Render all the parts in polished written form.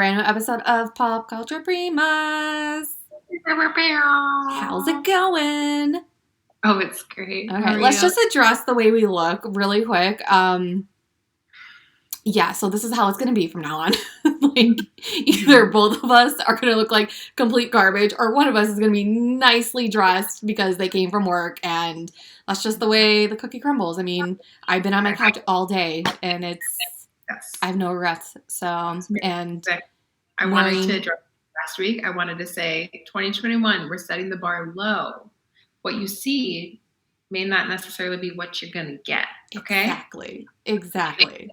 Brand new episode of Pop Culture Primas. How's it going? Oh, it's great. Okay, let's just address the way we look really quick. Yeah, so this is how it's going to be from now on. Either both of us are going to look like complete garbage, or one of us is going to be nicely dressed because they came from work, and that's just the way the cookie crumbles. I mean, I've been on my couch all day, and I have no regrets. So, and I wanted to address last week. I wanted to say 2021, we're setting the bar low. What you see may not necessarily be what you're going to get. Okay? Exactly.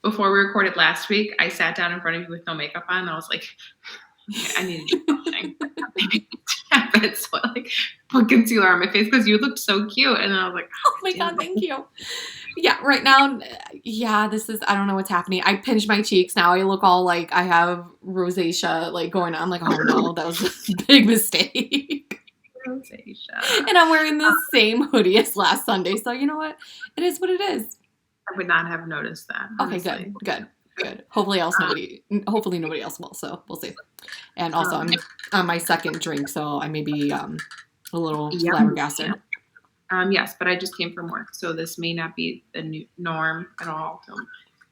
Before we recorded last week, I sat down in front of you with no makeup on, and I was like, okay, I need to do something. So I put concealer on my face because you looked so cute. And I was like, oh my God, thank you. Yeah, right now, I don't know what's happening. I pinched my cheeks. Now I look all like I have rosacea going on. I'm like, oh no, that was a big mistake. Rosacea. And I'm wearing the same hoodie as last Sunday. So you know what? It is what it is. I would not have noticed that. Honestly. Okay, good. Hopefully nobody else will, so we'll see. And also, I'm on my second drink, so I may be a little flabbergasted. Yes, but I just came from work, so this may not be the new norm at all. So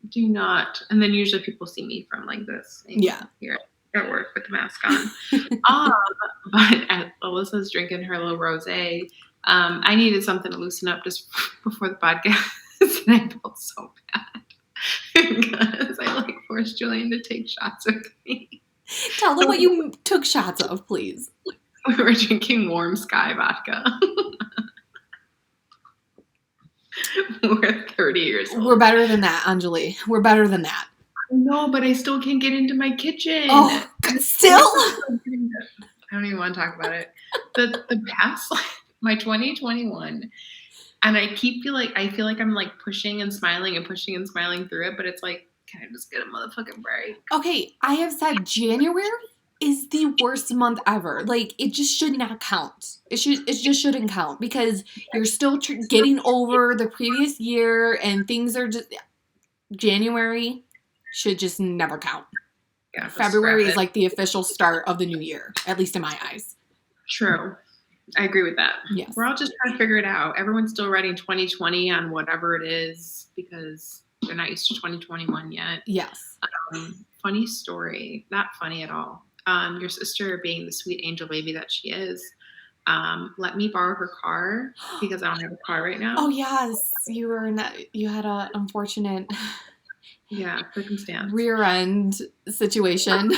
do not. And then usually people see me from like this. Here at work with the mask on. But Alyssa's drinking her little rosé. I needed something to loosen up just before the podcast. And I felt so bad because I forced Julian to take shots with me. Tell them what you took shots of, please. We were drinking warm Sky vodka. We're 30 years old. We're better than that, Enjoli. We're better than that. No, but I still can't get into my kitchen. Oh, still? I don't even want to talk about it. The past, my 2021. And I feel like I'm pushing and smiling through it, but it's like, can I just get a motherfucking break? Okay, I have said January is the worst month ever. It just should not count. It just shouldn't count because you're still getting over the previous year and things are just January should just never count. Yeah, February is like the official start of the new year, at least in my eyes. True. I agree with that. Yes. We're all just trying to figure it out. Everyone's still writing 2020 on whatever it is because they're not used to 2021 yet. Yes. Funny story. Not funny at all. Your sister, being the sweet angel baby that she is, let me borrow her car because I don't have a car right now. Oh, yes. You had an unfortunate circumstance. Rear-ended situation.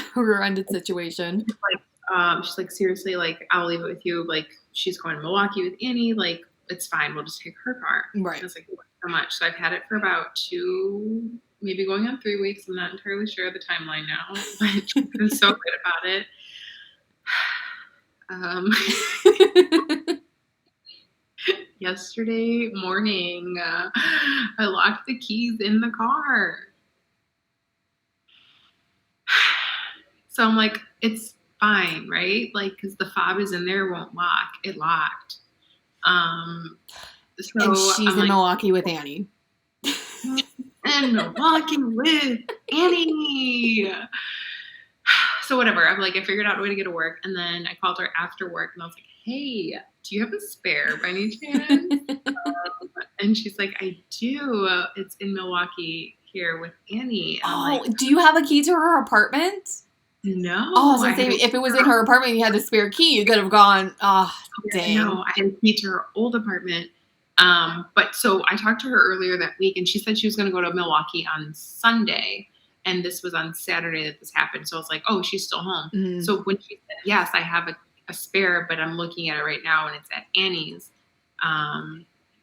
She's like, seriously, I'll leave it with you. She's going to Milwaukee with Annie. It's fine. We'll just take her car. Right. I was like, so much. So I've had it for about 2, maybe going on 3 weeks. I'm not entirely sure of the timeline now, but she's been so good about it. Yesterday morning, I locked the keys in the car. So I'm like, it's fine, right? Because the fob is in there, won't lock. It locked. And she's in Milwaukee with Annie. In Milwaukee with Annie. So whatever. I'm like, I figured out a way to get to work, and then I called her after work, and I was like, hey, do you have a spare by any chance? And she's like, I do. It's in Milwaukee here with Annie. And do you have a key to her apartment? No. Oh, I was going to say, if it was in her apartment and you had the spare key, you could have gone, dang. No, I had a key to her old apartment. But so I talked to her earlier that week, and she said she was going to go to Milwaukee on Sunday. And this was on Saturday that this happened. So I was like, oh, she's still home. Mm-hmm. So when she said, yes, I have a spare, but I'm looking at it right now and it's at Annie's,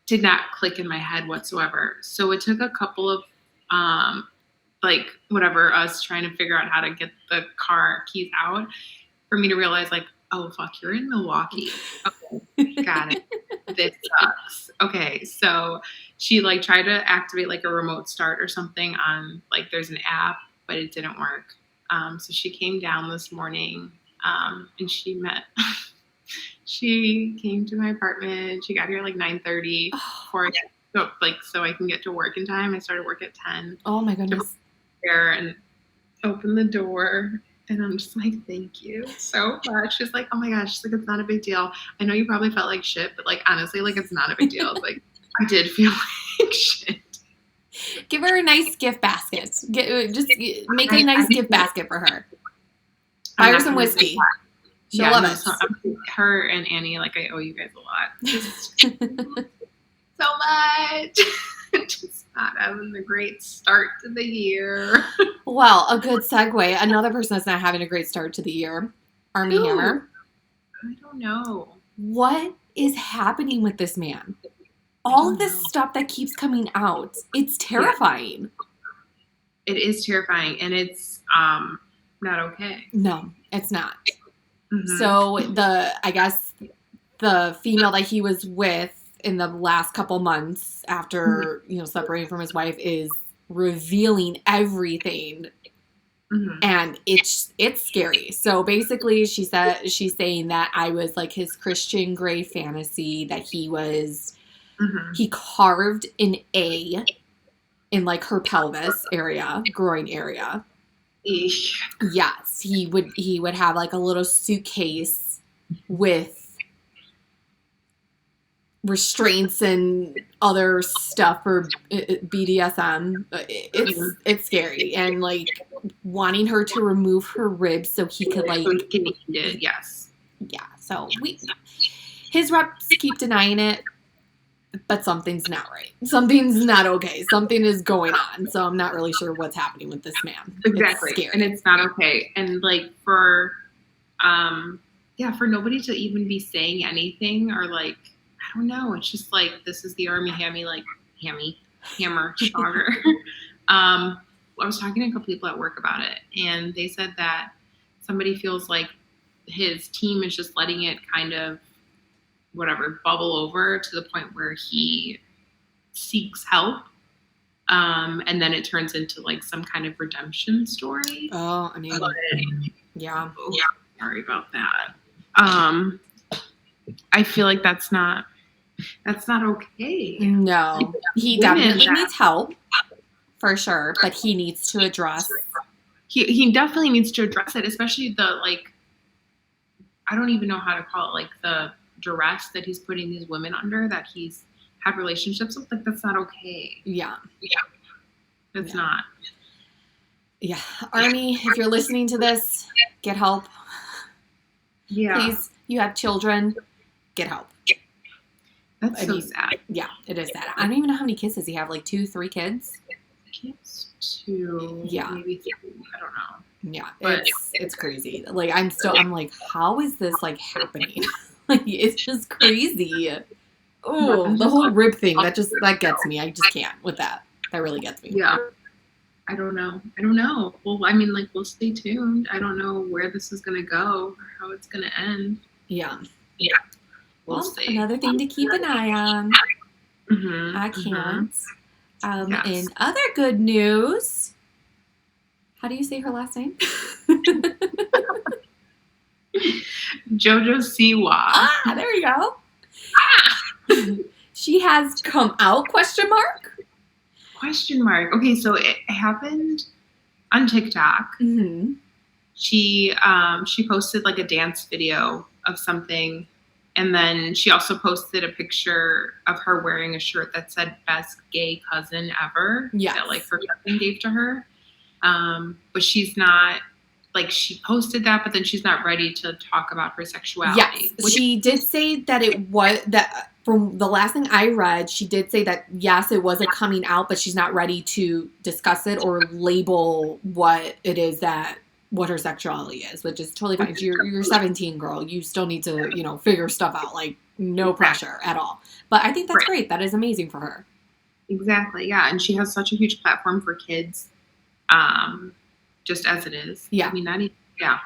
did not click in my head whatsoever. So it took a couple of, us trying to figure out how to get the car keys out for me to realize oh, fuck, you're in Milwaukee. Okay, got it. This sucks. Okay, so she tried to activate a remote start or something on there's an app, but it didn't work. So she came down this morning and she came to my apartment. She got here 9:30 before I so I can get to work in time. I started work at 10. Oh my goodness. There, and open the door. And I'm just like, thank you so much. She's like, oh my gosh. She's like, it's not a big deal. I know you probably felt like shit, but like, honestly, like, it's not a big deal. It's like, I did feel like shit. Give her a nice gift basket. Just make a nice gift basket for her. Buy her some whiskey. She'll love it. So her and Annie, like, I owe you guys a lot. So much. Just not having a great start to the year. Well, a good segue. Another person that's not having a great start to the year, Armie Hammer. I don't know. What is happening with this man? All of this stuff that keeps coming out. It's terrifying. It is terrifying, and it's not okay. No, it's not. Mm-hmm. So I guess the female that he was with in the last couple months after, separating from his wife is revealing everything. Mm-hmm. And it's scary. So basically she's saying that I was like his Christian Grey fantasy, that he was, he carved an A in like her pelvis area, groin area. Eesh. Yes. He would have like a little suitcase with restraints and other stuff for BDSM. It's scary, and like wanting her to remove her ribs so he could like. Yes. Yeah. So his reps keep denying it, but something's not right. Something's not okay. Something is going on. So I'm not really sure what's happening with this man. Exactly, and it's not okay. And like for nobody to even be saying anything or like. I don't know. It's just like, this is the Armie Hammer stronger. I was talking to a couple people at work about it, and they said that somebody feels like his team is just letting it kind of, bubble over to the point where he seeks help. And then it turns into like some kind of redemption story. Oh, I mean, yeah. Oh, sorry about that. I feel like that's not okay. No, he definitely needs help for sure, but he needs to address. He definitely needs to address it, especially the like. I don't even know how to call it, like the duress that he's putting these women under, that he's had relationships with. Like, that's not okay. Yeah, it's not. Yeah, Armie, if you're listening to this, get help. Yeah, please. You have children, get help. That's so sad. Yeah, it is sad. I don't even know how many kids does he have. Like 2, 3 kids? Kids 2. Yeah. Maybe 3. I don't know. Yeah, but it's crazy. Like I'm like, how is this like happening? Like, it's just crazy. Oh, the whole rib thing, that gets me. I just can't with that. That really gets me. Yeah. I don't know. Well, I mean, like, we'll stay tuned. I don't know where this is going to go or how it's going to end. Yeah. We'll see. Another thing to keep an eye on. Mm-hmm. I can't. Yes. In other good news, how do you say her last name? Jojo Siwa. Ah, there you go. She has come out, question mark? Okay, so it happened on TikTok. Mm-hmm. She posted like a dance video of something, and then she also posted a picture of her wearing a shirt that said "Best Gay Cousin Ever." Yeah, that like her cousin gave to her. But she's not, like, she posted that, but then she's not ready to talk about her sexuality. Yes, she did say that it was that. From the last thing I read, she did say that, yes, it was a coming out, but she's not ready to discuss it or label what it is what her sexuality is, which is totally fine. You're 17, girl. You still need to, figure stuff out. Like, no pressure at all. But I think that's great. That is amazing for her. Exactly. Yeah. And she has such a huge platform for kids, just as it is. Yeah. I mean, yeah.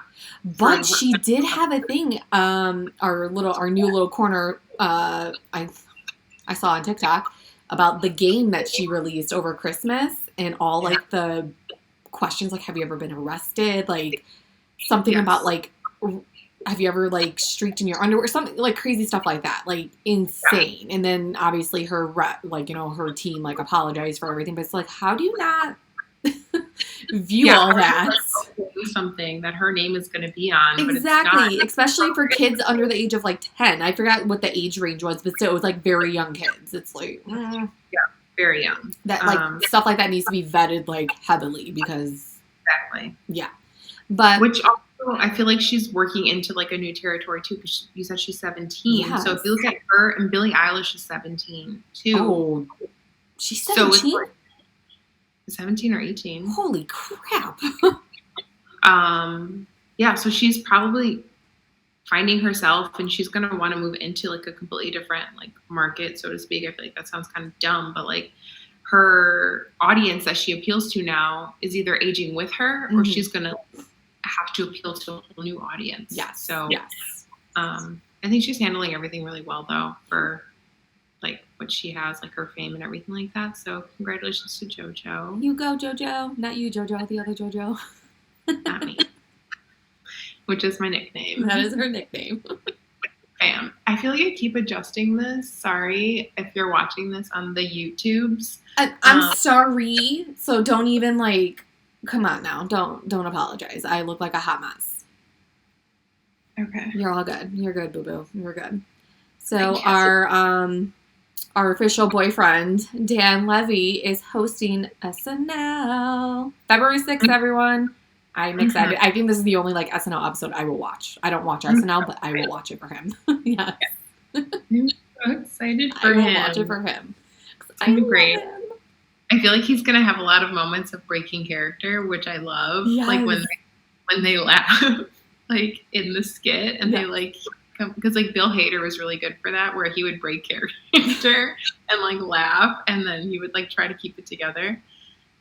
But she did have a thing, our new little corner, I saw on TikTok about the game that she released over Christmas and all like the questions, like, have you ever been arrested? Like something about like, have you ever like streaked in your underwear? Something like crazy stuff like that, like insane. And then obviously her her team like apologized for everything, but it's like, how do you not view all that. Something that her name is going to be on. Exactly. But especially for kids under the age of like 10. I forgot what the age range was, but still it was like very young kids. It's like, yeah, very young. That like stuff like that needs to be vetted like heavily because exactly. Yeah. But which also I feel like she's working into like a new territory too because you said she's 17. Yes. So if you look at her and Billie Eilish is 17 too. Oh, she's 17? So it's like 17 or 18. Holy crap. Yeah, so she's probably finding herself and she's going to want to move into like a completely different like market, so to speak. I feel like that sounds kind of dumb, but like her audience that she appeals to now is either aging with her or she's going to have to appeal to a whole new audience. Yeah. So I think she's handling everything really well though for like what she has, like her fame and everything like that. So congratulations to JoJo. You go, JoJo. Not you, JoJo, the other JoJo. Not me. Which is my nickname. That is her nickname. I feel like I keep adjusting this. Sorry if you're watching this on the YouTubes. I'm sorry. So don't even like, come on now. Don't apologize. I look like a hot mess. Okay. You're all good. You're good, boo-boo. You're good. So our official boyfriend, Dan Levy, is hosting SNL. February 6th, everyone. I'm excited. I think this is the only like SNL episode I will watch. I don't watch SNL, but I will watch it for him. Yes. I'm so excited for him. I will watch it for him. It's great. I feel like he's gonna have a lot of moments of breaking character, which I love. Yes. Like when they laugh, like in the skit, and they like because like Bill Hader was really good for that, where he would break character and like laugh, and then he would like try to keep it together.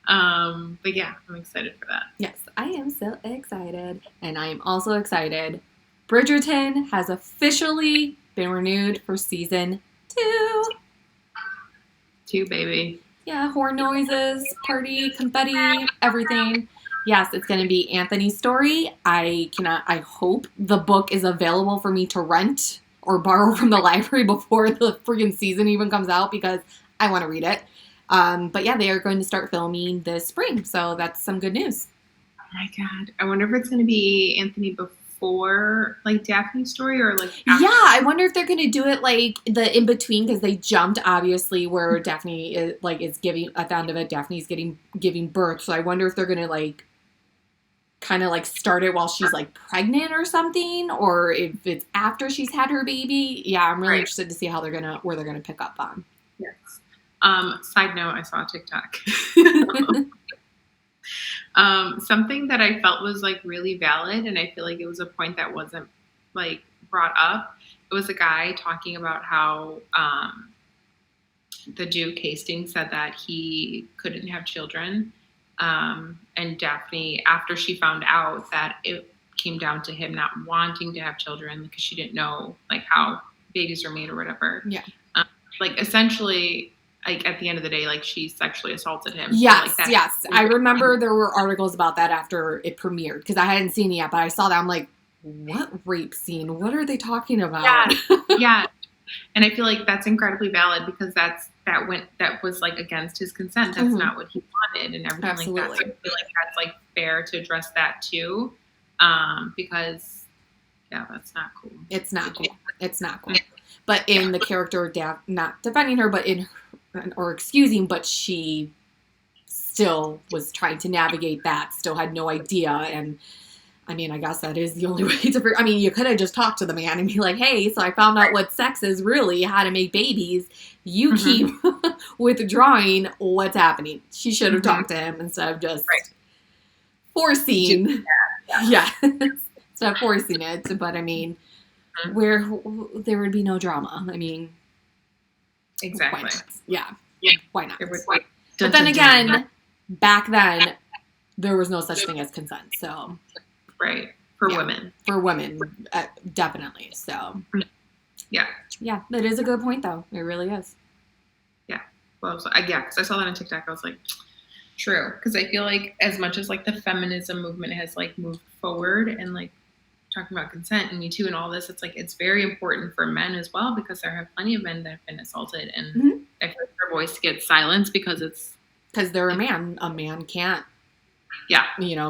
But yeah, I'm excited for that. Yes, I am so excited. And I am also excited. Bridgerton has officially been renewed for season 2. 2, baby. Yeah, horn noises, party, confetti, everything. Yes, it's going to be Anthony's story. I hope the book is available for me to rent or borrow from the library before the freaking season even comes out because I want to read it. But yeah, they are going to start filming this spring, so that's some good news. Oh my god! I wonder if it's going to be Anthony before like Daphne's story or like after. Yeah, I wonder if they're going to do it like the in between because they jumped obviously where Daphne is giving at the end of it. Daphne's giving birth, so I wonder if they're going to like kind of like start it while she's like pregnant or something, or if it's after she's had her baby. Yeah, I'm really interested to see where they're gonna pick up on. Yes. Side note, I saw a TikTok. Something that I felt was like really valid, and I feel like it was a point that wasn't like brought up. It was a guy talking about how the Duke Hastings said that he couldn't have children, and Daphne, after she found out that it came down to him not wanting to have children because she didn't know like how babies are made or whatever. Yeah. Like essentially. Like at the end of the day, like she sexually assaulted him. Yes, so, like, yes. I remember there were articles about that after it premiered because I hadn't seen it yet, but I saw that. I'm like, what rape scene? What are they talking about? Yeah. And I feel like that's incredibly valid because that was like against his consent. That's not what he wanted and everything like that. So I feel like that's like fair to address that too, because that's not cool. It's not cool. It's not cool. But in the character, not defending her, but or excusing, but she still was trying to navigate that, still had no idea. And I mean, I guess that is the only way to, I mean, you could have just talked to the man and be like, hey, so I found out what sex is really, how to make babies. You keep withdrawing. What's happening? She should have talked to him instead of just forcing. Yeah. Instead of forcing it. But I mean, where there would be no drama. I mean, exactly. Yeah. Why not? But then again, back then, there was no such thing as consent. So, for women, definitely. So, yeah, that is a good point, though. It really is. Yeah. Well, because I saw that on TikTok, I was like, true. Because I feel like as much as like the feminism movement has like moved forward and like talking about consent and Me Too and all this, it's like it's very important for men as well because there have plenty of men that have been assaulted and I feel like their voice gets silenced because they're a man. A man can't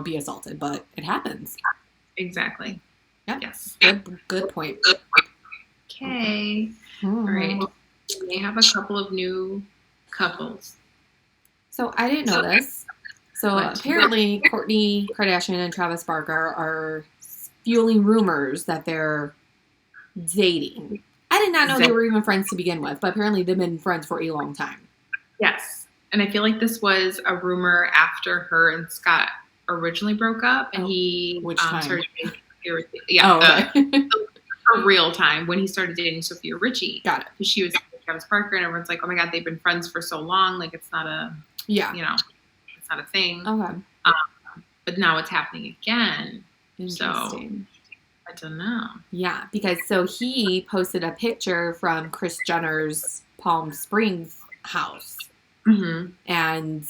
be assaulted, but it happens. Exactly. Yep. Yes. Good point. Okay. Mm-hmm. All right. We have a couple of new couples. So I didn't know this. So apparently Kourtney Kardashian and Travis Barker are fueling rumors that they're dating. I did not know they were even friends to begin with, but apparently they've been friends for a long time. Yes. And I feel like this was a rumor after her and Scott originally broke up, and he started dating Sophia Richie. Yeah, the real time when he started dating Sophia Richie. Got it. Because she was Travis Barker, and everyone's like, "Oh my God, they've been friends for so long. Like it's not a it's not a thing." Okay. But now it's happening again. Interesting. So I don't know. Yeah, because so he posted a picture from Kris Jenner's Palm Springs house. Mm-hmm. And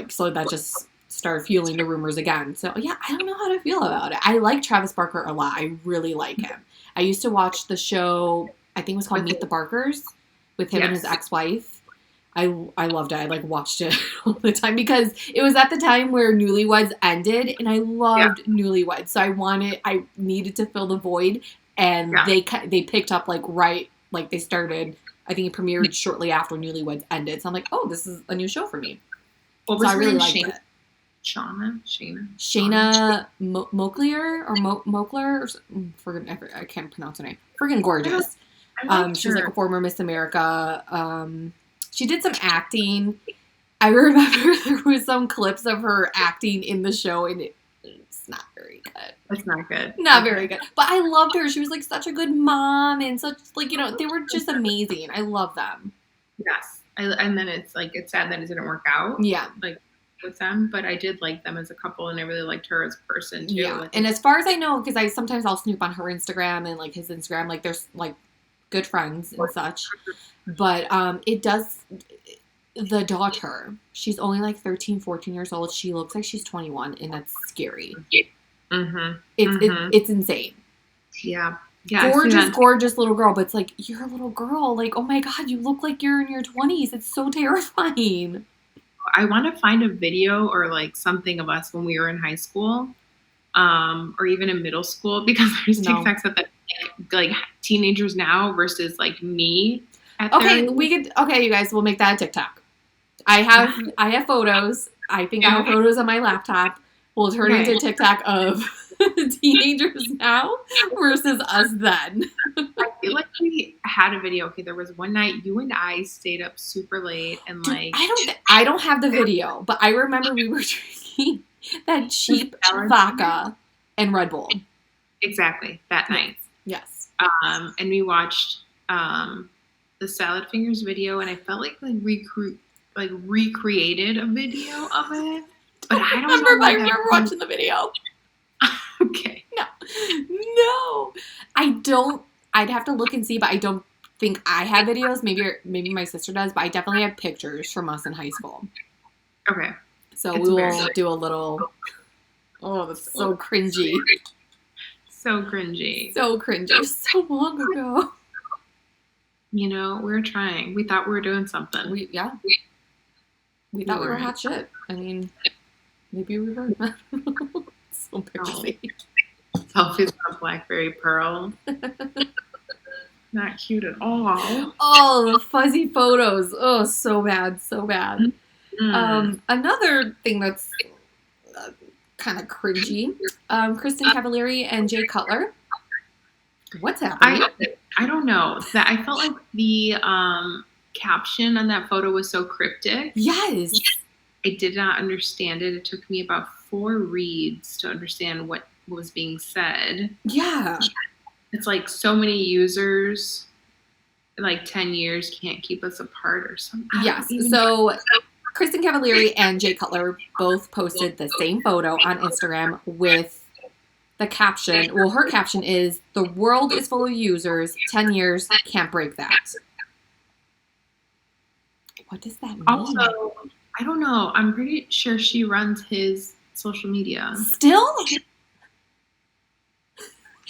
so that just started fueling the rumors again. So yeah, I don't know how to feel about it. I like Travis Barker a lot. I really like him. I used to watch the show, I think it was called Meet the Barkers, with him and his ex-wife. I loved it. I watched it all the time because it was at the time where Newlyweds ended, and I loved Newlyweds. So I needed to fill the void, and they picked up they started. I think it premiered shortly after Newlyweds ended. So I'm like, oh, this is a new show for me. What was I really liked it. it. Shayna Moakler or Moakler? I can't pronounce her name. Friggin' gorgeous. She's like a former Miss America. She did some acting. I remember there was some clips of her acting in the show, and it's not very good. It's not good. Not very good. But I loved her. She was such a good mom, and such they were just amazing. I love them. Yes. And then it's sad that it didn't work out. Yeah. With them, but I did like them as a couple, and I really liked her as a person too. Yeah. And as far as I know, because I'll snoop on her Instagram and his Instagram, there's good friends and such. But the daughter, she's only 13, 14 years old. She looks like she's 21, and that's scary. Mm-hmm. It's insane. Yeah. Gorgeous little girl, but it's you're a little girl. Oh my God, you look like you're in your 20s. It's so terrifying. I want to find a video or something of us when we were in high school, or even in middle school, because there's TikToks of teenagers now versus me. Okay, you guys, we'll make that a TikTok. I have photos. I think I have photos on my laptop. We'll turn it into TikTok of teenagers now versus us then. I feel like we had a video. Okay, there was one night you and I stayed up super late and I don't have the video, but I remember we were drinking that cheap vodka and Red Bull. Exactly, that night. Yes. And we watched the Salad Fingers video, and I felt like recreated a video of it. But I don't know. I remember watching the video. Okay. No. I don't. I'd have to look and see, but I don't think I have videos. Maybe my sister does, but I definitely have pictures from us in high school. Okay. So we will do a little. Oh, that's so cringy. So cringy. So cringy. So long ago. We're trying. We thought we were doing something. We thought we were hot shit. I mean, maybe we were. So embarrassing. Selfies on Blackberry Pearl. Not cute at all. Oh, the fuzzy photos. Oh, so bad. So bad. Mm. Another thing that's kind of cringy. Kristen Cavallari and Jay Cutler. What's happening? I don't know. I felt like the caption on that photo was so cryptic. Yes. I did not understand it. It took me about 4 reads to understand what was being said. Yeah. It's so many users, 10 years can't keep us apart or something. Yes. So Kristen Cavallari and Jay Cutler both posted the same photo on Instagram with the caption. Well, her caption is, "The world is full of users. 10 years can't break that." What does that mean? Also, I don't know. I'm pretty sure she runs his social media. Still?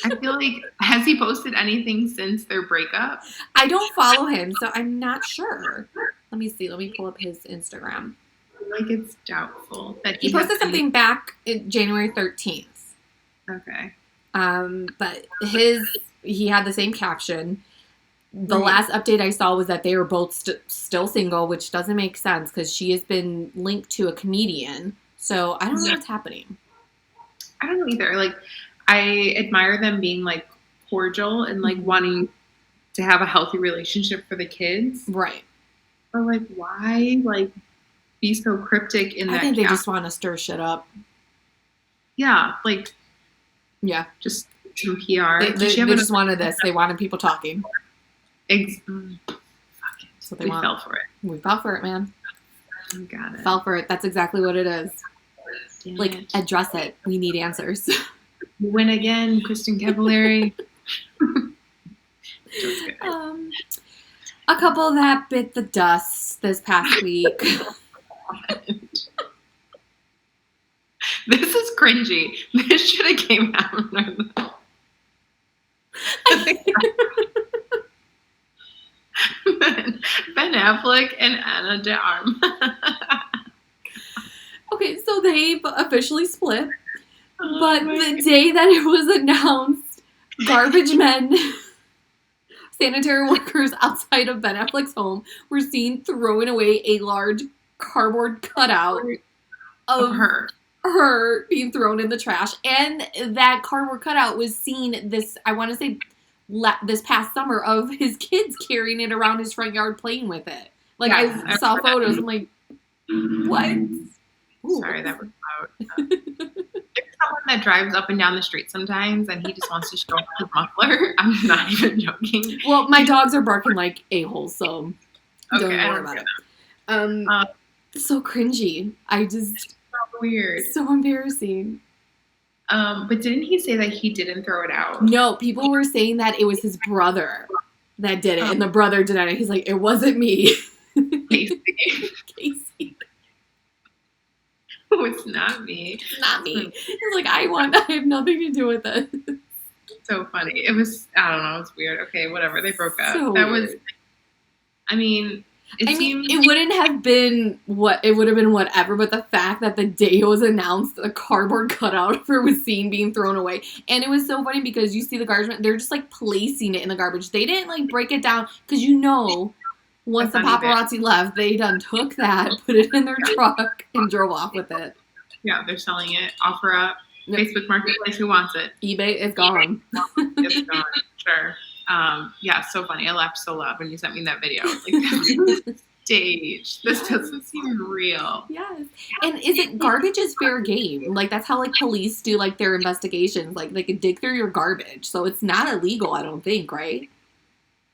I feel has he posted anything since their breakup? I don't follow him, so I'm not sure. Let me see. Let me pull up his Instagram. like it's doubtful that He posted something back January 13th. Okay. But he had the same caption. The last update I saw was that they were both still single, which doesn't make sense because she has been linked to a comedian. So I don't know what's happening. I don't know either. Like, I admire them being like cordial and like wanting to have a healthy relationship for the kids. Right. But like, why like be so cryptic in that? I think they just want to stir shit up. Yeah, like. Yeah. Just some PR. They just wanted this. They wanted people talking. So we fell for it. We fell for it, man. Got it. Fell for it. That's exactly what it is. Damn like, it. Address it. We need answers. Win again, Kristen Cavallari. Just kidding. A couple that bit the dust this past week. This is cringy. This should have came out. Ben Affleck and Anna de Armas. Okay, so they officially split. But the day that it was announced, garbage men, sanitary workers outside of Ben Affleck's home were seen throwing away a large cardboard cutout of her being thrown in the trash. And that cardboard cutout was seen this past summer of his kids carrying it around his front yard playing with it. Like, yeah, I saw photos. I'm like, what? Ooh, sorry, that was loud. There's someone that drives up and down the street sometimes and he just wants to show off his muffler. I'm not even joking. Well, my dogs are barking like a-holes, so don't worry about it. So cringy. So weird. So embarrassing. But didn't he say that he didn't throw it out? No, people were saying that it was his brother that did it, and the brother denied it. He's like, it wasn't me. Casey. Oh, it's not me. It's not me. He's like, I have nothing to do with it. So funny. It was, I don't know, it's weird. Okay, whatever. They broke up. So that weird. Was, I mean, it wouldn't have been it would have been whatever, but the fact that the day it was announced, the cardboard cutout of her was seen being thrown away. And it was so funny because you see the garbage, they're just like placing it in the garbage. They didn't like break it down because once the paparazzi left, they done took that, put it in their truck, and drove off with it. Yeah, they're selling it. Offer up. Yep. Facebook Marketplace, who wants it? eBay is gone. It's gone. Sure. Yeah, so funny. I laughed so loud when you sent me that video. Like, stage. This doesn't seem real. Yes. And garbage is fair game? Like, that's how, like, police do, like, their investigations. Like, they can dig through your garbage. So it's not illegal, I don't think, right?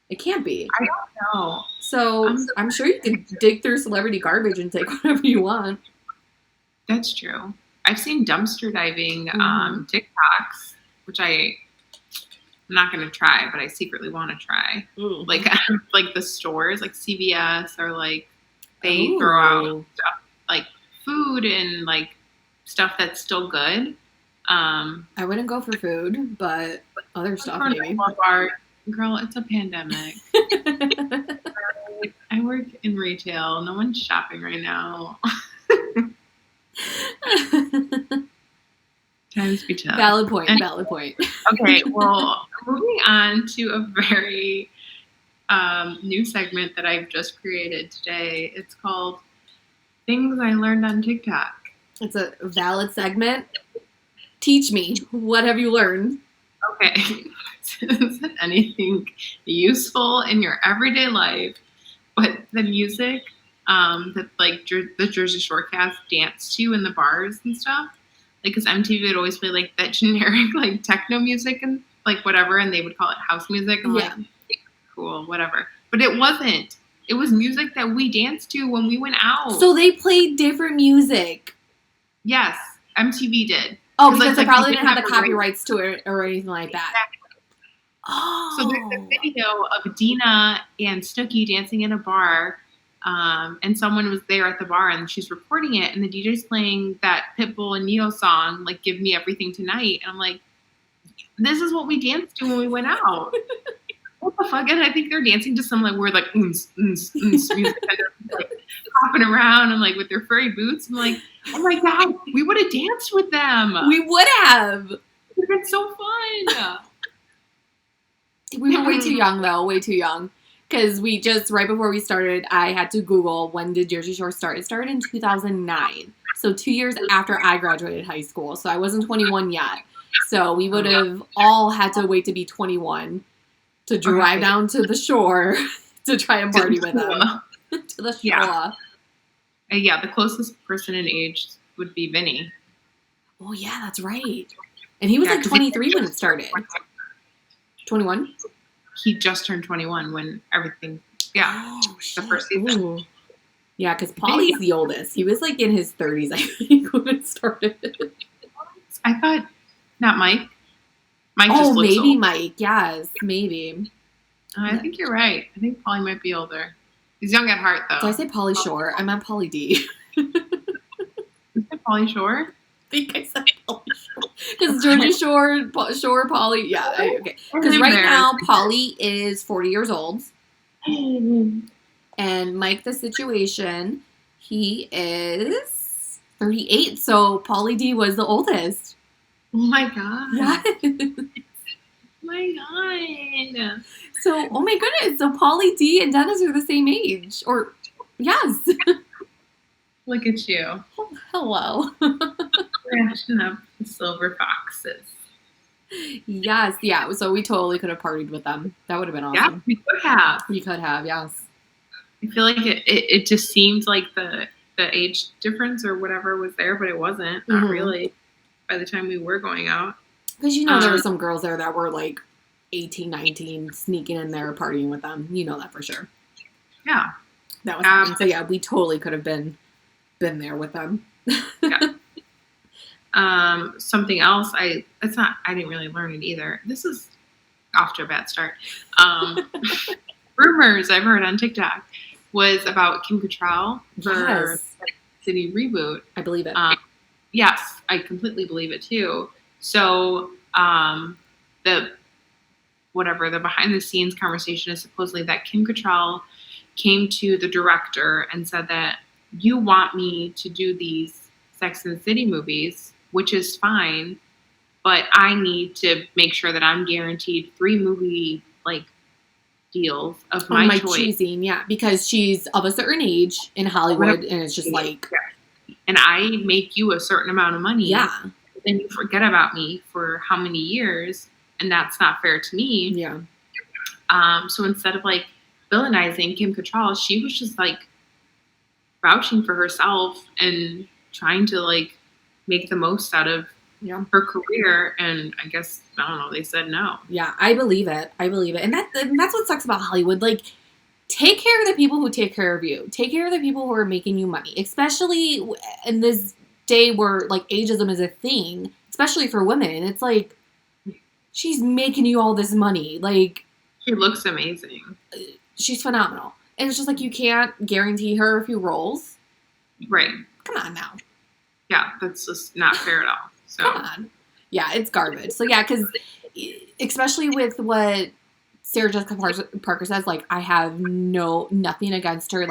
It can't be. I don't know. So I'm sure you can dig through celebrity garbage and take whatever you want. That's true. I've seen dumpster diving TikToks, which I'm not going to try, but I secretly want to try. Ooh. Like the stores, like CVS, or like they throw out stuff like food and like stuff that's still good. I wouldn't go for food, but other stuff maybe. Girl, it's a pandemic. I work in retail. No one's shopping right now. Times be tough. Valid point. Okay, well, moving on to a very new segment that I've just created today. It's called Things I Learned on TikTok. It's a valid segment. Teach me. What have you learned? Okay. Is it anything useful in your everyday life, but the music that like the Jersey Shore cast dance to in the bars and stuff? Like, because MTV would always play like that generic like techno music and like whatever, and they would call it house music. I'm like, cool, whatever. But it wasn't. It was music that we danced to when we went out. So they played different music. Yes, MTV did. Oh, because they probably didn't have the copyrights to it or anything like that. Exactly. Oh. So there's a video of Dina and Snooki dancing in a bar, and someone was there at the bar, and she's recording it, and the DJ's playing that Pitbull and Neo song, like "Give Me Everything Tonight," and I'm like, "This is what we danced to when we went out." what the fuck? And I think they're dancing to some like weird like music, and they're like hopping around and like with their furry boots. I'm like, oh my god, we would have danced with them. We would have. It would have been so fun. We were way too young, though. Way too young. Because we just, right before we started, I had to Google when did Jersey Shore start. It started in 2009. So 2 years after I graduated high school. So I wasn't 21 yet. So we would have all had to wait to be 21 to drive down to the shore to try and party with them. To the shore. Yeah, the closest person in age would be Vinny. Oh, yeah, that's right. And he was like 23 when it started. 21? He just turned 21 when everything, the first season. Ooh. Yeah, because Paulie's the oldest. He was like in his 30s, I think, when it started. I thought, not Mike. Mike just looks maybe old. Mike. Yes, maybe. I think you're right. I think Paulie might be older. He's young at heart, though. Did I say Pauly Shore? I meant Pauly D. Is it Pauly Shore? I think I said Pauly Shore. Because Georgia Shore, Pauly. Yeah, okay. Because right now, Pauly is 40 years old. And Mike the Situation, he is 38. So Pauly D was the oldest. Oh my god. Yes. Oh my god. So, oh my goodness. So Pauly D and Dennis are the same age. Or, yes. Look at you. Hello. Crashing up the silver foxes. Yes, yeah. So we totally could have partied with them. That would have been awesome. Yeah, we could have. We could have, yes. I feel like it just seemed like the age difference or whatever was there, but it wasn't. Not really. By the time we were going out. Because there were some girls there that were like 18, 19, sneaking in there partying with them. You know that for sure. Yeah. That was happening. So yeah, we totally could have been there with them. Yeah. Something else, I didn't really learn it either. This is off to a bad start. Rumors I've heard on TikTok was about Kim Cattrall for City reboot. I believe it. Yes, I completely believe it too. So the behind the scenes conversation is supposedly that Kim Cattrall came to the director and said that you want me to do these Sex and the City movies, which is fine, but I need to make sure that I'm guaranteed 3 movie deals of my choice. Choosing, yeah, because she's of a certain age in Hollywood, and it's just like, and I make you a certain amount of money, then you forget about me for how many years, and that's not fair to me. Yeah. So instead of villainizing Kim Cattrall, she was just vouching for herself and trying to make the most out of her career, and I guess, I don't know, they said no. Yeah, I believe it. And that's what sucks about Hollywood. Take care of the people who take care of you. Take care of the people who are making you money, especially in this day where ageism is a thing, especially for women. It's she's making you all this money. She looks amazing. She's phenomenal. And it's just you can't guarantee her a few roles. Right. Come on now. Yeah, that's just not fair at all. So. Come on. Yeah, it's garbage. So yeah, because especially with what Sarah Jessica Parker says, I have nothing against her.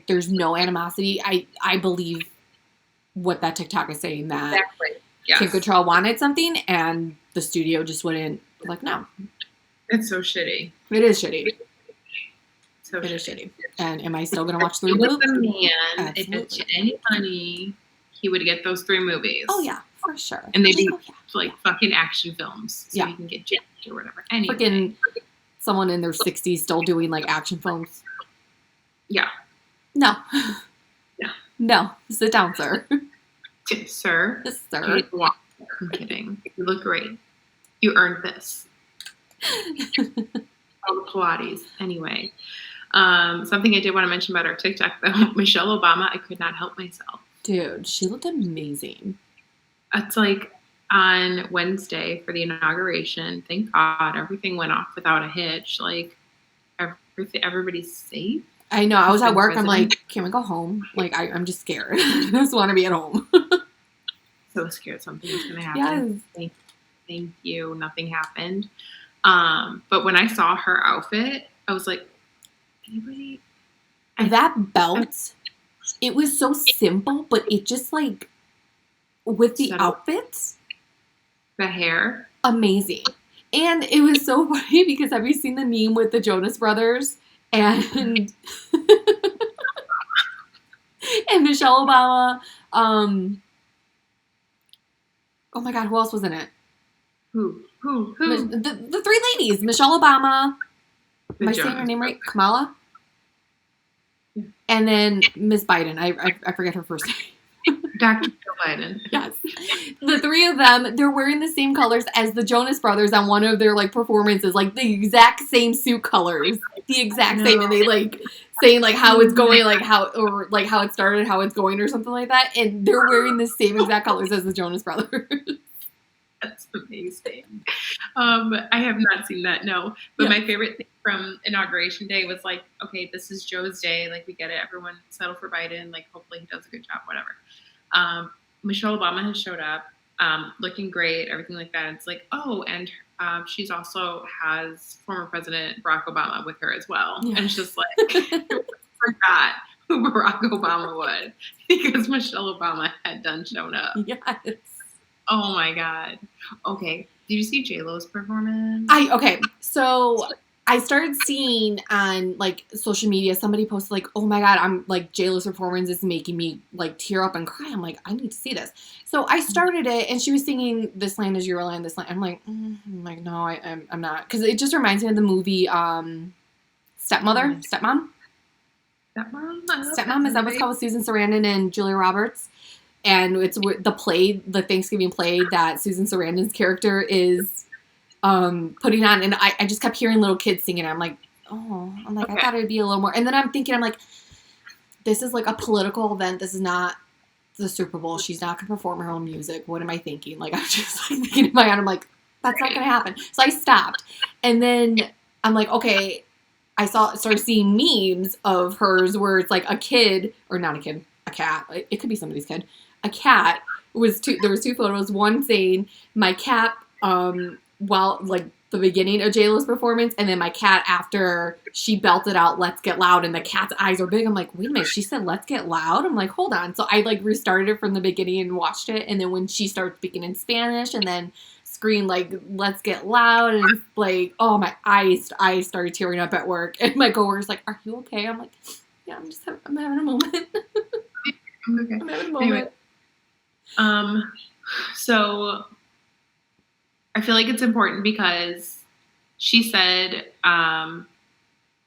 There's no animosity. I believe what that TikTok is saying, that exactly. Yes. Kim Cattrall wanted something and the studio just wouldn't, no. It's so shitty. It is shitty. So it is shitty. And am I still going to watch the reboot? reboot? The man, if it's any money, he would get those 3 movies. Oh, yeah, for sure. And they'd be fucking action films. So you can get jacked or whatever. Anyway. Freaking someone in their 60s still doing action films. Yeah. No. Yeah. No. Sit down, sir. Sir. Sir. I'm kidding. You look great. You earned this. All the Pilates. Anyway. Something I did want to mention about our TikTok, though. Michelle Obama, I could not help myself. Dude, she looked amazing. It's on Wednesday for the inauguration. Thank God everything went off without a hitch. Everybody's safe. I know. I was at work. I'm can we go home? I'm just scared. I just want to be at home. So scared something was going to happen. Yes. Thank you. Nothing happened. But when I saw her outfit, I was like, anybody? That belt, it was so simple, but it just like, with the outfits. The hair. Amazing. And it was so funny because have you seen the meme with the Jonas Brothers and and Michelle Obama? Oh my God, who else was in it? Who? The three ladies. Michelle Obama. Am I saying her name right? Kamala? Yeah. And then Miss Biden. I forget her first name. Dr. Joe Biden. Yes. The three of them, they're wearing the same colors as the Jonas Brothers on one of their like performances, like the exact same suit colors. The exact same. And they like saying like how it's going, like how it started, how it's going or something like that. And they're wearing the same exact colors as the Jonas Brothers. That's amazing. I have not seen that, no. But my favorite thing from Inauguration Day was like, okay, this is Joe's day. Like, we get it. Everyone settle for Biden. Like, hopefully he does a good job, whatever. Michelle Obama has showed up, looking great, everything like that. It's like, oh, and she's also has former President Barack Obama with her as well. Yeah. And it's just like, I forgot who Barack Obama was because Michelle Obama had done shown up. Yes. Oh my God. Okay. Did you see J-Lo's performance? So I started seeing on like social media, somebody posted like, oh my God, I'm like J-Lo's performance is making me like tear up and cry. I'm like, I need to see this. So I started it and she was singing This Land Is Your Land, This Land. I'm like, no, I'm not. Cause it just reminds me of the movie, Stepmom? Stepmom? Is that what's called with Susan Sarandon and Julia Roberts? And it's the Thanksgiving play that Susan Sarandon's character is putting on. And I just kept hearing little kids singing. I'm like, I thought it'd be a little more. And then I'm thinking, this is like a political event. This is not the Super Bowl. She's not going to perform her own music. What am I thinking? Like, I'm just like thinking in my head, I'm like, that's not going to happen. So I stopped. And then I'm like, okay, started seeing memes of hers where it's like a kid, or not a kid, a cat. It could be somebody's kid. A cat there was two photos. One saying my cat while like the beginning of J-Lo's performance, and then my cat after she belted out Let's Get Loud, and the cat's eyes are big. I'm like, wait a minute, she said Let's Get Loud? I'm like, hold on. So I like restarted it from the beginning and watched it, and then when she started speaking in Spanish and then screamed like Let's Get Loud, and like, oh, my eyes started tearing up at work, and my coworker's like, are you okay? I'm like, yeah, I'm having a moment. Okay. I'm having a moment. Anyway. So I feel like it's important because she said,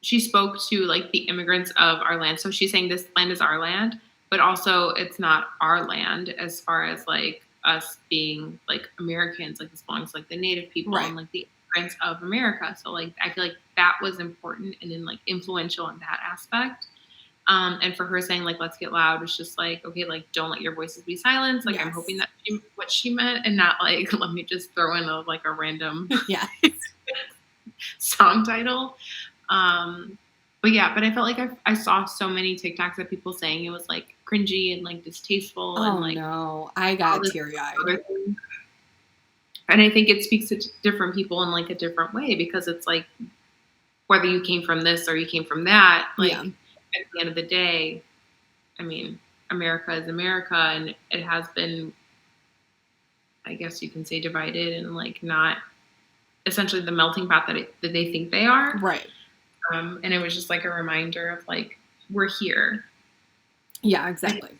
she spoke to like the immigrants of our land. So she's saying this land is our land, but also it's not our land as far as like us being like Americans, like this belongs to like the Native people and like the immigrants of America. So like, I feel like that was important and then like influential in that aspect. And for her saying like, let's get loud, was just like, okay, like, don't let your voices be silenced. Like, I'm hoping that what she meant and not like, let me just throw in a random song title. But I felt like I saw so many TikToks of people saying it was like cringy and like distasteful. Oh, and like, no, I got teary-eyed. And I think it speaks to different people in like a different way because it's like, whether you came from this or you came from that, like, at the end of the day, I mean, America is America, and it has been, I guess you can say, divided and like not essentially the melting pot that they think they are. Right. And it was just like a reminder of like, we're here. Yeah, exactly.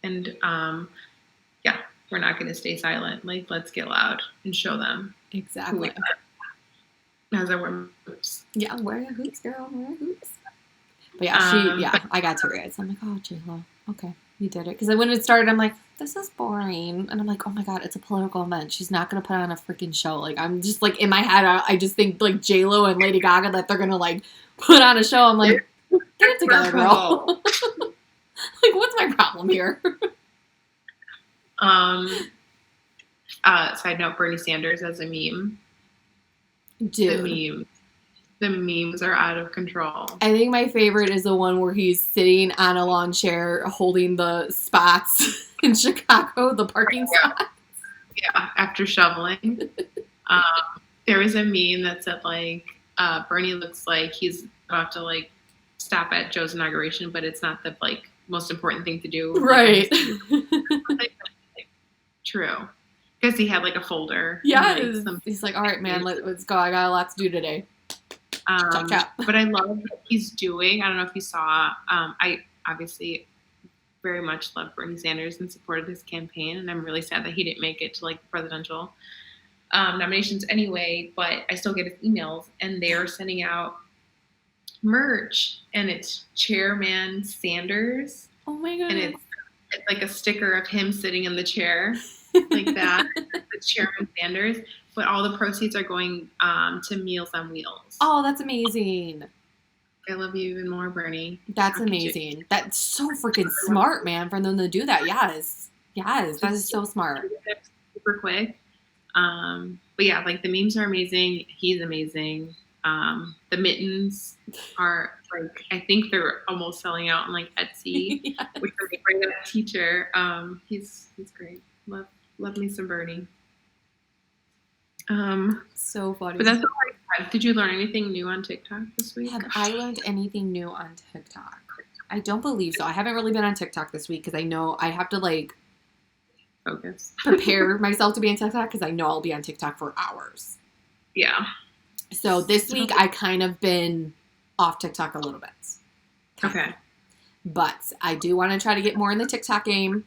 And we're not going to stay silent. Like, let's get loud and show them. Exactly. As I wear hoops. Yeah, wear your hoops, girl. Wear your hoops. But I got teary-eyed. So I'm like, oh, J-Lo, okay, you did it. Because when it started, I'm like, this is boring. And I'm like, oh my God, it's a political event. She's not going to put on a freaking show. Like, I'm just like, in my head, I just think like J-Lo and Lady Gaga that they're going to like put on a show. I'm like, get it together, girl. Like, what's my problem here? Side note, Bernie Sanders as a meme. Dude. The memes are out of control. I think my favorite is the one where he's sitting on a lawn chair holding the spots in Chicago, the parking spots. Yeah, after shoveling. There was a meme that said like Bernie looks like he's about to like stop at Joe's inauguration, but it's not the like most important thing to do. Right. Like, true. Because he had like a folder. Yeah. Like, he's like, all right, man, let's go. I got a lot to do today. But I love what he's doing. I don't know if you saw. I obviously very much love Bernie Sanders and supported his campaign, and I'm really sad that he didn't make it to like the presidential nominations anyway. But I still get his emails, and they're sending out merch, and it's Chairman Sanders. Oh my god! And it's like a sticker of him sitting in the chair, like that. It's Chairman Sanders. But all the proceeds are going to Meals on Wheels. Oh, that's amazing. I love you even more, Bernie. That's amazing. That's so freaking smart, man, for them to do that. Yes. That is so smart. Super quick. But yeah, like the memes are amazing. He's amazing. The mittens are like, I think they're almost selling out on like Etsy, yes. Which is a great teacher. He's great. Love me some Bernie. So funny. But that's all I had. Did you learn anything new on TikTok this week? Have I learned anything new on TikTok? I don't believe so. I haven't really been on TikTok this week because I know I have to like focus, prepare myself to be on TikTok because I know I'll be on TikTok for hours. Yeah. So this week I kind of been off TikTok a little bit. Okay. But I do want to try to get more in the TikTok game.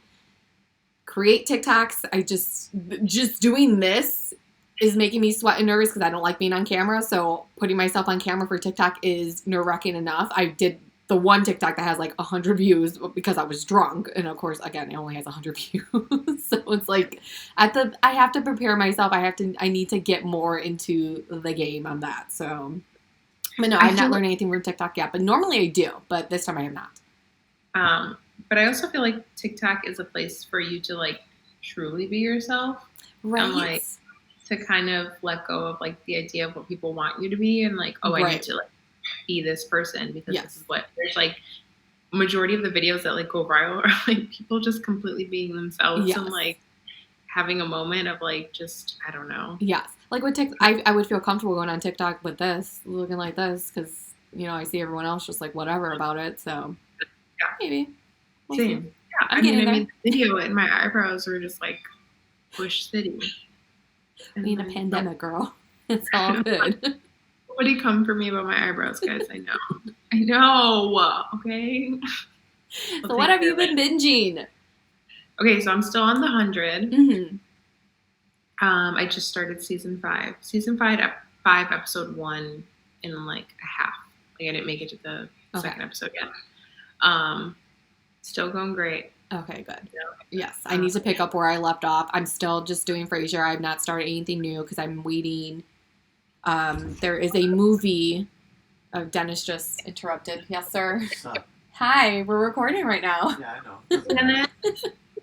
Create TikToks. I just doing this is making me sweat and nervous because I don't like being on camera. So putting myself on camera for TikTok is nerve-wracking enough. I did the one TikTok that has like 100 views because I was drunk. And of course, again, it only has 100 views. So it's like I have to prepare myself. I need to get more into the game on that. So, but no, I've not learned anything from TikTok yet. But normally I do. But this time I have not. But I also feel like TikTok is a place for you to like truly be yourself. Right. And like to kind of let go of like the idea of what people want you to be and like, oh, I need to like be this person because this is what there's like majority of the videos that like go viral are like people just completely being themselves and like having a moment of like just I don't know. Yes. Like with TikTok, I would feel comfortable going on TikTok with this, looking like this because, you know, I see everyone else just like whatever about it. So maybe. We'll Same. See. Yeah. I mean, the video and my eyebrows were just like Bush City. Being a pandemic, girl. It's all good. Nobody come for me about my eyebrows, guys. I know. Okay. So what have you been binging? Okay, so I'm still on the 100. Mm-hmm. I just started season 5. Season 5, episode 1 in like a half. Like I didn't make it to the second episode yet. Still going great. Okay, good. Yes, I need to pick up where I left off. I'm still just doing Frasier. I've not started anything new because I'm waiting. There is a movie. Oh, Dennis just interrupted. Yes, sir. What's up? Hi, we're recording right now. Yeah, I know.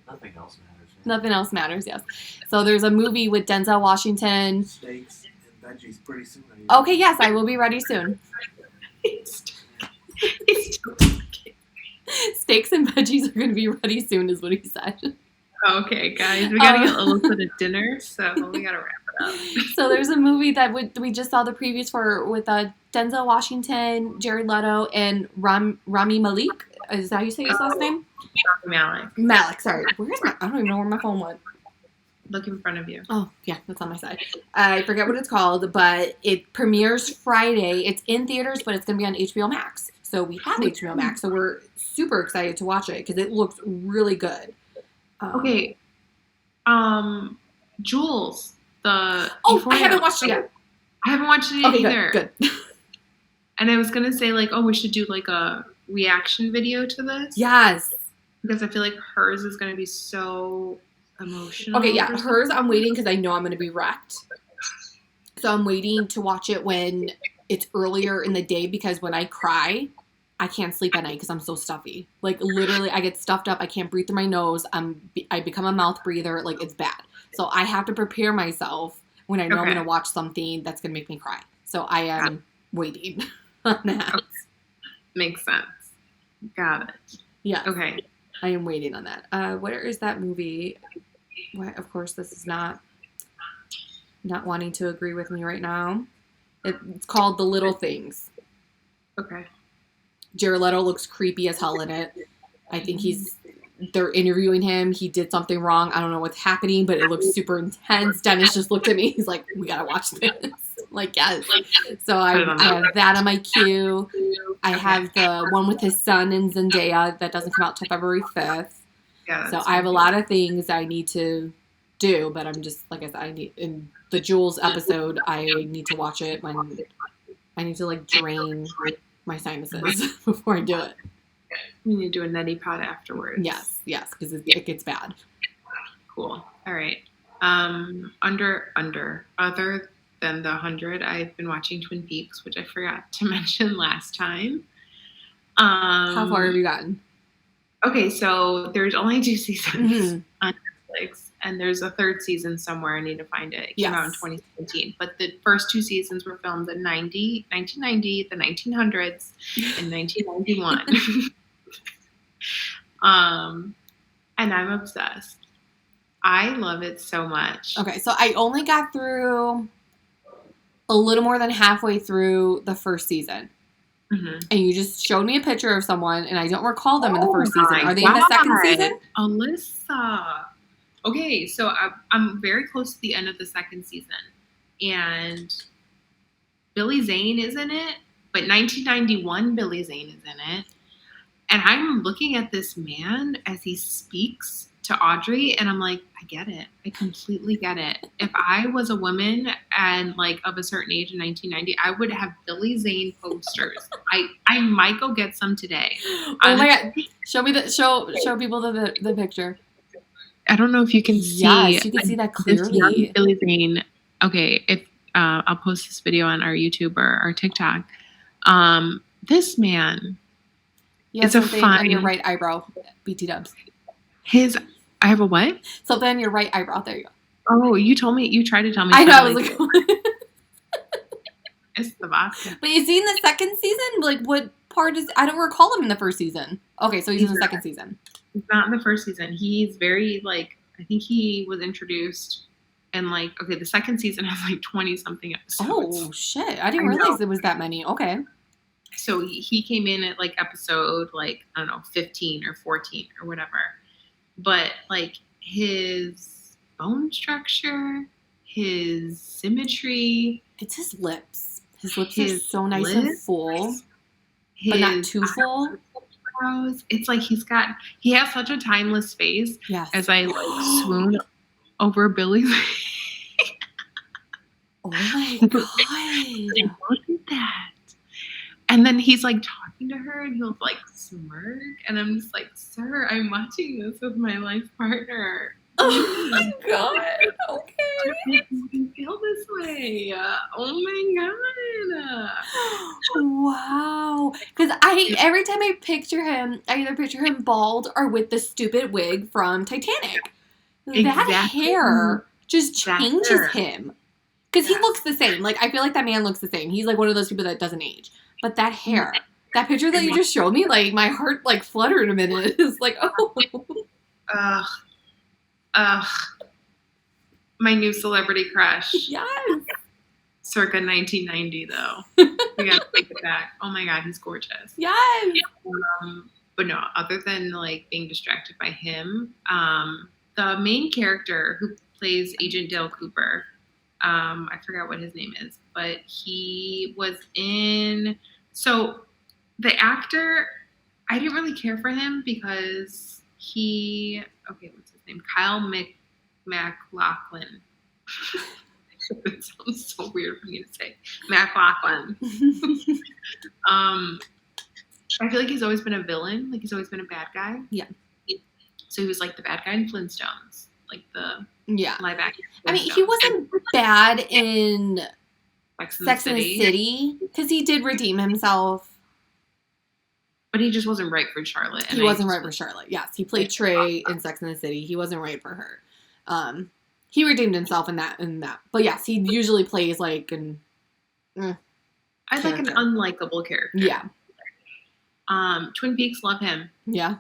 Nothing else matters. Man. Nothing else matters, yes. So there's a movie with Denzel Washington. Steaks and veggies pretty soon. Okay, yes, I will be ready soon. Steaks and veggies are going to be ready soon is what he said. Okay, guys, we got to get a little bit of dinner, so we got to wrap it up. So there's a movie that we just saw the previews for with Denzel Washington, Jared Leto, and Rami Malek. Is that how you say his last name? Malek, sorry. I don't even know where my phone went. Look in front of you. Oh, yeah, that's on my side. I forget what it's called, but it premieres Friday. It's in theaters, but it's going to be on HBO Max. So we have HBO Max, so we're super excited to watch it because it looks really good. Okay. Jules, I haven't watched it yet. I haven't watched it either. Good. And I was going to say, like, oh, we should do, like, a reaction video to this. Yes. Because I feel like hers is going to be so emotional. Okay, yeah. Hers, I'm waiting because I know I'm going to be wrecked. So I'm waiting to watch it when it's earlier in the day because when I cry, I can't sleep at night because I'm so stuffy. Like, literally, I get stuffed up. I can't breathe through my nose. I become a mouth breather. Like, it's bad. So I have to prepare myself when I know I'm going to watch something that's going to make me cry. So I am waiting on that. Okay. Makes sense. Got it. Yeah. Okay. I am waiting on that. Where is that movie? Of course, this is not. not wanting to agree with me right now. It's called The Little Things. Okay. Jared Leto looks creepy as hell in it. I think they're interviewing him. He did something wrong. I don't know what's happening, but it looks super intense. Dennis just looked at me. He's like, we gotta watch this. I'm like, yes. So I have that on my queue. I have the one with his son and Zendaya that doesn't come out till February 5th. Yeah, so I have a lot of things I need to do, but I'm just, like I said, in the Jules episode, I need to watch it when I need to, like, drain my sinuses before I do it. We need to do a neti pot afterwards. Yes, because it gets bad. Cool. All right. Other than the 100, I've been watching Twin Peaks, which I forgot to mention last time. How far have you gotten? Okay, so there's only 2 seasons on Netflix, and there's a 3rd season somewhere. I need to find it. It came out in 2017. But the first 2 seasons were filmed in 1990, the 1900s, and 1991. And I'm obsessed. I love it so much. Okay, so I only got through a little more than halfway through the first season. Mm-hmm. And you just showed me a picture of someone, and I don't recall them in the first season. Are they in the second season? Alyssa. Okay, so I'm very close to the end of the second season. And Billy Zane is in it, but 1991 Billy Zane is in it. And I'm looking at this man as he speaks to Audrey, and I'm like, I get it. I completely get it. If I was a woman and, like, of a certain age in 1990, I would have Billy Zane posters. I might go get some today. Oh my God. Show people the picture. I don't know if you can see. Yes, you can see that clearly. Billy Zane. Okay, if I'll post this video on our YouTube or our TikTok. This man. It's a fine on your right eyebrow, BT dubs. I have a what? Something on your right eyebrow. There you go. Oh, you tried to tell me. I know. I was like, it's the box. But you see in the second season, like, what part is? I don't recall him in the first season. Okay, so he's in the second season. He's not in the first season. He's very, like, I think he was introduced in, like, okay, the second season has like 20 something episodes. Oh shit! I didn't realize there was that many. Okay. So he came in at, like, episode, like, I don't know, 15 or 14 or whatever. But, like, his bone structure, his symmetry. It's his lips. His lips are so nice and full, but not too full. It's like he has such a timeless face. Yes. As I, like, swoon over Billy. Oh my God. Look at that. And then he's, like, talking to her, and he'll, like, smirk. And I'm just like, sir, I'm watching this with my life partner. Oh my God. Okay. You feel this way. Oh my God. Wow. Because every time I picture him, I either picture him bald or with the stupid wig from Titanic. Exactly. That hair just changes him. Because he looks the same. Like, I feel like that man looks the same. He's, like, one of those people that doesn't age. But that hair, that picture that you just showed me, like, my heart, like, fluttered a minute. It's like, oh. My new celebrity crush. Yes. Circa 1990, though. We gotta take it back. Oh my God, he's gorgeous. Yes. But no, other than, like, being distracted by him, the main character who plays Agent Dale Cooper, I forgot what his name is, but he was in. So the actor, I didn't really care for him because what's his name? Kyle MacLachlan. It sounds so weird for me to say. MacLachlan. I feel like he's always been a villain. Like, he's always been a bad guy. Yeah. So he was, like, the bad guy in Flintstones. Like, the live action. I mean, he wasn't bad in Sex and the City because he did redeem himself. But he just wasn't right for Charlotte. He wasn't right for Charlotte. Yes, he played Trey in Sex and the City. He wasn't right for her. He redeemed himself in that. But yes, he usually plays like an. I like an unlikable character. Yeah. Twin Peaks, love him. Yeah.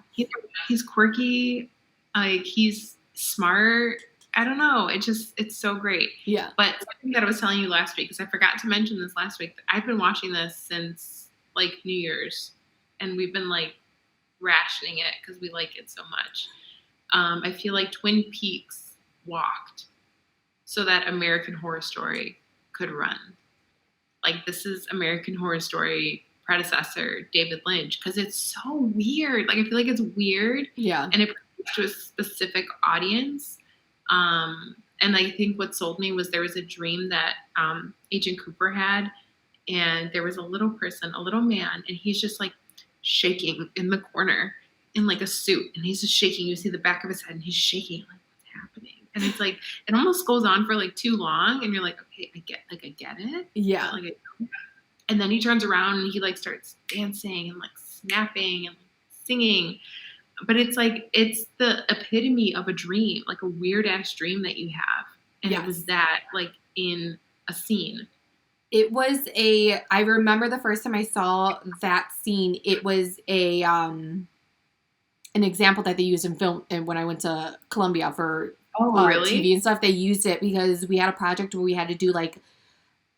He's quirky. Like, he's smart. I don't know. It's so great. Yeah. But something that I was telling you last week, because I forgot to mention this last week, I've been watching this since like New Year's, and we've been like rationing it because we like it so much. I feel like Twin Peaks walked so that American Horror Story could run. Like, this is American Horror Story predecessor, David Lynch, because it's so weird. Like, I feel like it's weird. Yeah. And it appeals to a specific audience. And I think what sold me was there was a dream that Agent Cooper had, and there was a little person, a little man, and he's just like shaking in the corner in like a suit, and he's just shaking. You see the back of his head, and he's shaking. Like, what's happening? And it's like, it almost goes on for like too long, and you're like, okay, I get it. Yeah. Like, and then he turns around and he like starts dancing and like snapping and like, singing. But it's like, it's the epitome of a dream, like a weird ass dream that you have. And It was that like in a scene. It was I remember the first time I saw that scene, it was an example that they used in film. And when I went to Columbia for really? TV and stuff, they used it because we had a project where we had to do like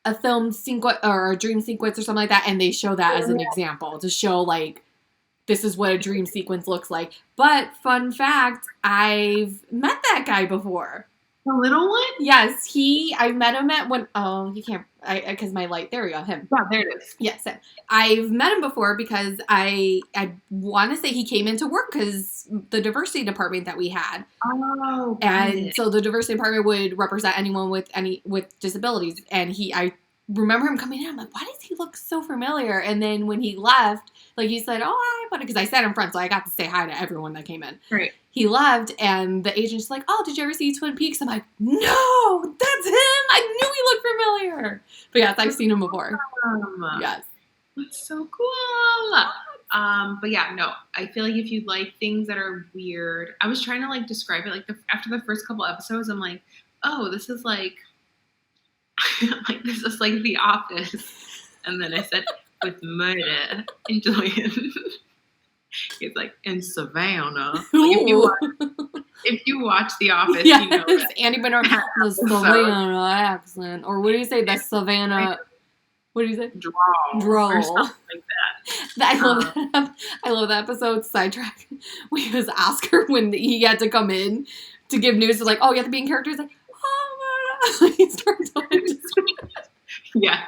a film sequence or a dream sequence or something like that. And they show that as an example to show like, this is what a dream sequence looks like. But fun fact, I've met that guy before. The little one? Yes, I met him at you can't, because my light, there we go, him. Yeah, there it is. Yes, I've met him before because I want to say he came into work because the diversity department that we had. Oh, and so the diversity department would represent anyone with disabilities. And I remember him coming in. I'm like, why does he look so familiar? And then when he left, like he said, oh, hi, buddy, because I sat in front, so I got to say hi to everyone that came in. Right. He left, and the agent's like, oh, did you ever see Twin Peaks? I'm like, no, that's him. I knew he looked familiar. But yes, I've seen him before. Yes. That's so cool. But yeah, no, I feel like if you like things that are weird, I was trying to like describe it. Like after the first couple episodes, I'm like, oh, this is like, like this is like The Office. And then I said, with murder and Julian. He's like, in Savannah. Like, if you watch The Office, yes. you know that. Andy Bernard, the Savannah accent. Or what do you say? The Savannah, what do you say? Drawl. Or something like that. I love that episode, sidetrack. We was Oscar when he had to come in to give news. Like, oh, you have to be in character. He's like, oh, my God. He starts Yes.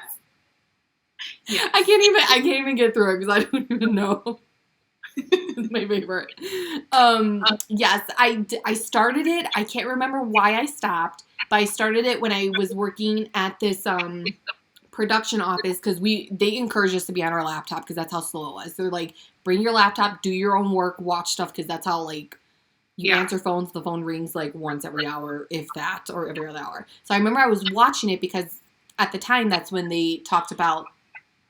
Yeah. I can't even get through it because I don't even know. It's my favorite. Yes, I started it. I can't remember why I stopped, but I started it when I was working at this production office because they encouraged us to be on our laptop because that's how slow it was. They're like, bring your laptop, do your own work, watch stuff because that's how like you answer phones. The phone rings like once every hour, if that, or every other hour. So I remember I was watching it because at the time that's when they talked about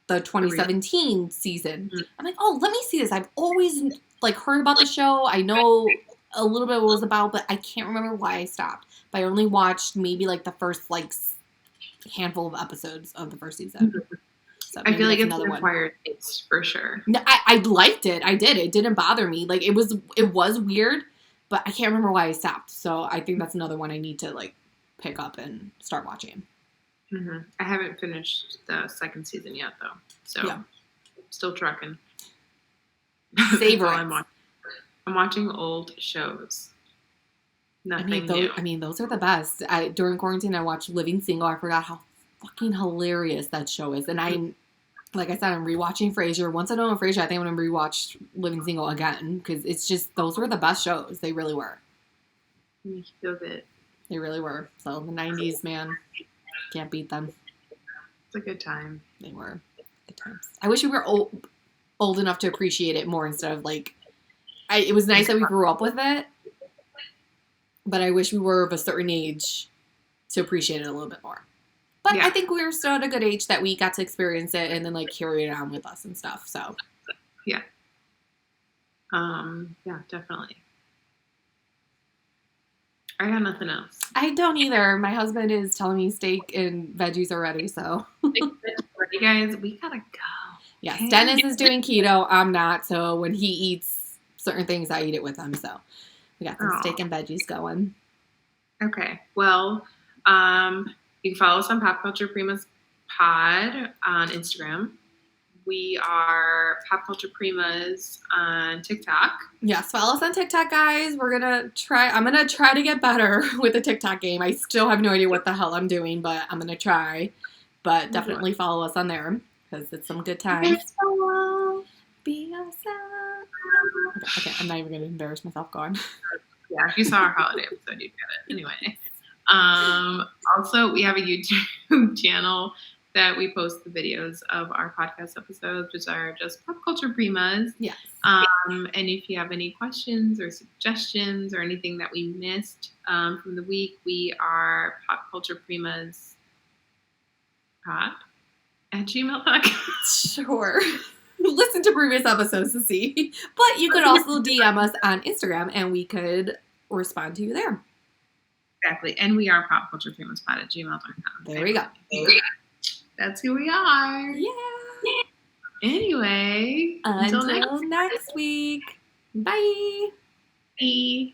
the 2017 season. I'm like, oh, let me see this. I've always like heard about the show. I know a little bit what it was about, but I can't remember why I stopped. But I only watched maybe like the first like handful of episodes of the first season. So I feel like it's an acquired taste for sure. No, I liked it. I did. It didn't bother me. Like it was weird, but I can't remember why I stopped. So I think that's another one I need to like pick up and start watching. Mm-hmm. I haven't finished the second season yet, though. So, still trucking. Savor I'm watching old shows. Nothing new. Those are the best. During quarantine, I watched Living Single. I forgot how fucking hilarious that show is. And like I said, I'm rewatching Frasier. Once I know Frasier, I think I'm going to rewatch Living Single again. Because it's just, those were the best shows. They really were. You feel good. They really were. So, the 90s, man. Can't beat them. It's a good time. They were good times. I wish we were old enough to appreciate it more instead of like. It was nice that we grew up with it, but I wish we were of a certain age to appreciate it a little bit more. But I think we were still at a good age that we got to experience it and then like carry it on with us and stuff. So. Yeah. Yeah, definitely. I got nothing else. I don't either. My husband is telling me steak and veggies are ready, so. Ready, guys, we gotta go. Yes, Dennis is doing keto. I'm not, so when he eats certain things, I eat it with him, so. We got some steak and veggies going. Okay. Well, you can follow us on Pop Culture Primas Pod on Instagram. We are Pop Culture Primas on TikTok. Yes, follow us on TikTok, guys. I'm gonna try to get better with the TikTok game. I still have no idea what the hell I'm doing, but I'm gonna try. But definitely follow us on there because it's some good times. Be yourself. Okay, I'm not even gonna embarrass myself. Go on. Yeah, if you saw our holiday episode, you'd get it. Anyway. Also, we have a YouTube channel that we post the videos of our podcast episodes, which are just Pop Culture Primas. Yes. And if you have any questions or suggestions or anything that we missed from the week, we are Pop Culture Primas @gmail.com. Sure. Listen to previous episodes to see. But you could also DM us on Instagram and we could respond to you there. Exactly. And we are popcultureprimaspod@gmail.com. There we go. That's who we are. Yeah. Anyway, until next week. Bye. Bye.